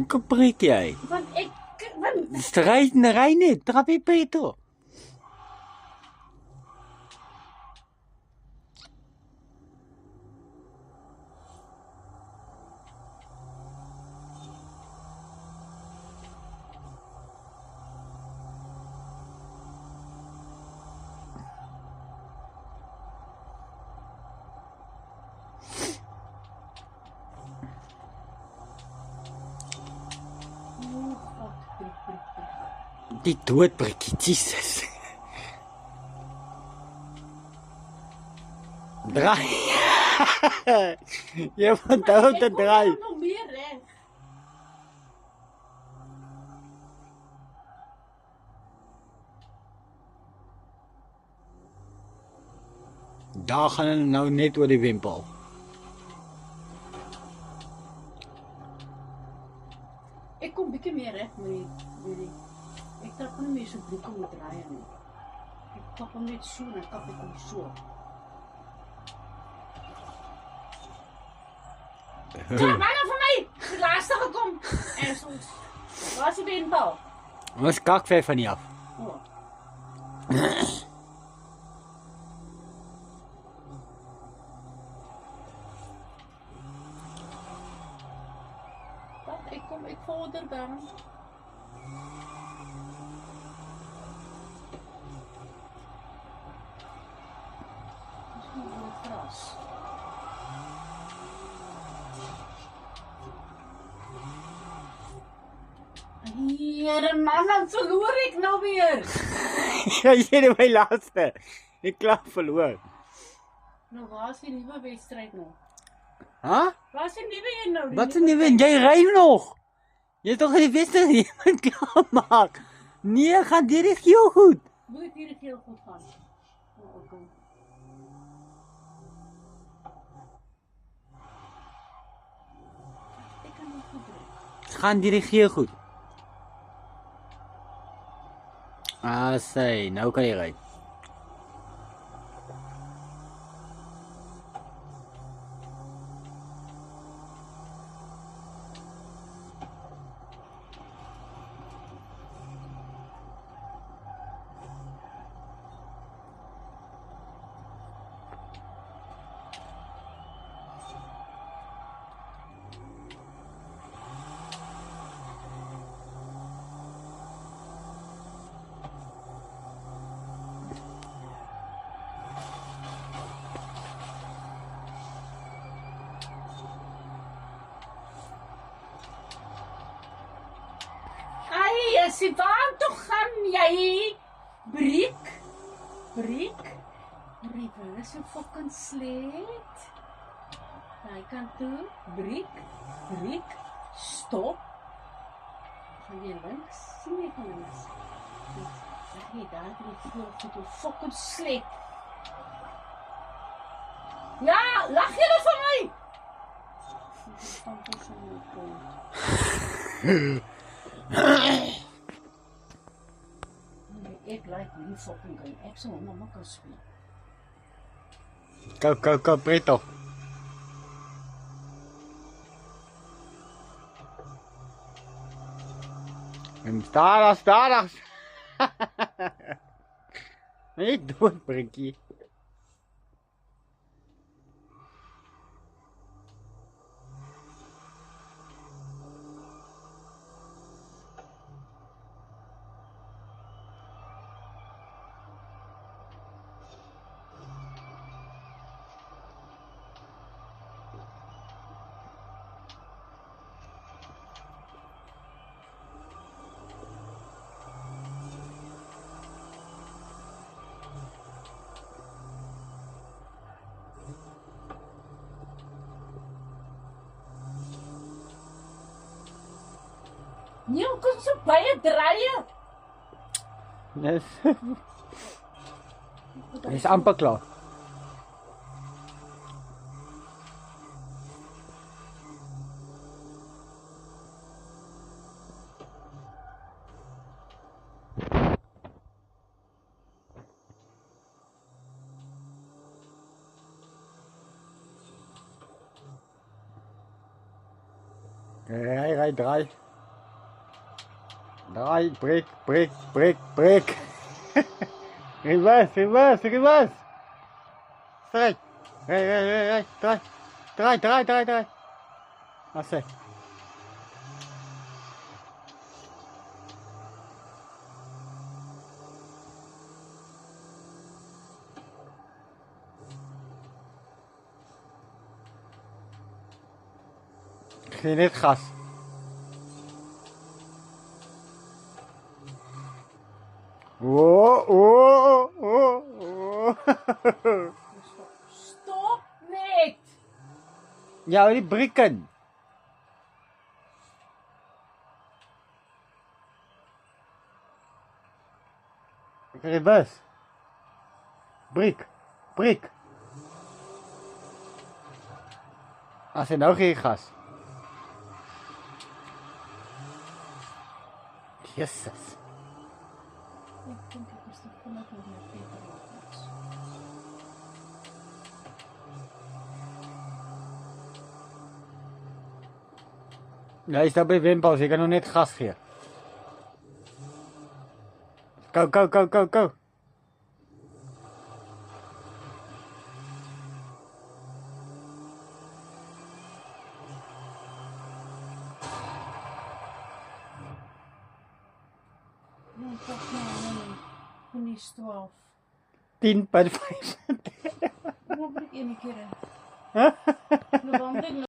Kom preek jy? Want Ry net, trap jy petrol. Die doodbrikkie, Jesus. Draai. Jy moet daar te draai. nog meer reg. Daar gaan hulle nou net oor die wimpel. Ek kom bietjie meer reg met die ek trap nie meer so broek om te draai nie. Ek kap hom net so en kap ek hom so. Ja, maar vir my, die laaste gekom. En soms was die wimpel. Ons kak ver van die af. Oh. Ik vorder dan. Misschien wel het gras. Hier, man, dan verloor ik nou weer. Jy sê my laaste. Ek klaar verloor. Nou, waar is die nieuwe wedstrijd nog? Huh? Waar is die nieuwe een nou? Wat 'n nuwe? Jy ry nog. Jy is toch in die wedstrijd nie moet klaarmaak. Nee, gaan dit heel goed. Moet hier heel goed gaan. Oh, okay. Ik kan niet goed doen. Gaan dit heel goed. Ah, sê, nou kan jy ry. Waar toe gaan jy? Briek? River is so fucking slet. Daai kant toe. Briek. Stop. Gaan jy links? Sien jy van links? Zeg jy daar die vloer fucking slet. Ja, lag jy nou van my? Ek like nie fucking game. Ek sal hom maar kan speel. Go, preto. En stadig. Nee, doodbrikkie. Nee, hoe kan so baie draaie? Dis amper klaar. Ry, 3. Draai, breek. Reverse. Strijk. Rij. Draai. Assim. Gee net gas. Oh. Stop net. Ja, die brikken. Reverse. Brik. Als je nou geen gas. Jezus. Ik denk dat is de vanaf met Peter Lopez. Ja, hij staat bij windpauze. Ik kan nog net gas geven. Go. Nee, toch nou. Van die 12. 10,5. Dan moet ik één keer.